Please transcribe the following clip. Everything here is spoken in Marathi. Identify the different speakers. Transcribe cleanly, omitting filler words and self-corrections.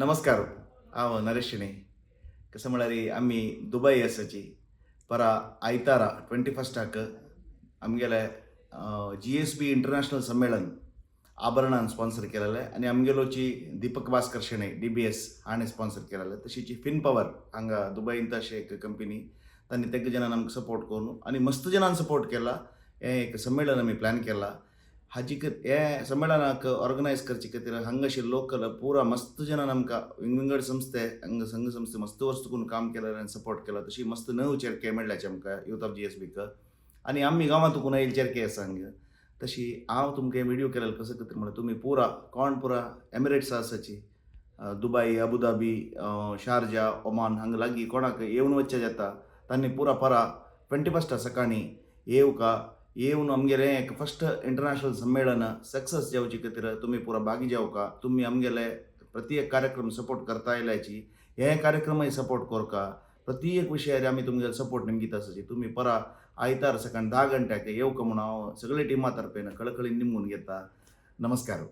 Speaker 1: नमस्कार. हांव नरेश शेणे. कसं म्हळ्यार आमी दुबय आसाची परा आयतारा 21क आमगेले GSB इंटरनॅशनल संमेलन आबरणान स्पॉन्सर केलेले आनी आमगेलोची दीपक भास्कर शेणे DBS हाणें स्पॉन्सर केलेले. तशीची फिनपॉवर हांगा दुबयंत अशें एक कंपनी तांणी तेग जणांनी आमकां सपोर्ट करून आनी मस्त जणांनी सपोर्ट केला. हें एक संमेलन आमी प्लॅन केला. हे संमेलनाक ऑर्गनायज करचे खातीर हांगाशी लोकल पुरा मस्त जणांनी आमकां विंगड संस्थे हांगा संघ संस्थे मस्त वर्स करून काम केलें आनी सपोर्ट केला. तशी मस्त 9 चेरके मेळ्ळ्याचे आमकां यूथ ऑफ GSBक आनी आमी गांवांतून येयले चेरके आसा हांगा. तशी हांव तुमकां व्हिडिओ केलेलो कसो खातीर म्हणल्यार तुमी पुरा एमिरेट्स आसाची दुबय, अबुधाबी, शारजा, ओमान हांगा लागीं कोणाक येवन वचचें जाता तांणी पुरा परा 21 सकाळीं येवन आमगेलें एक फर्स्ट इंटरनॅशनल संमेलन सक्सेस जावचे खातीर तुमी पुरा भागी जावका. तुमी आमगेले प्रत्येक कार्यक्रम सपोर्ट करता आयल्याची हे कार्यक्रमय सपोर्ट करका. प्रत्येक विशयार आमी तुमगे सपोर्ट निमगीत आसाची. तुमी परा आयतार सकाळीं 10 गंट्याक येवका म्हणून हांव सगळे टिमा तर्फेन कळकळीन निमून घेता. नमस्कार.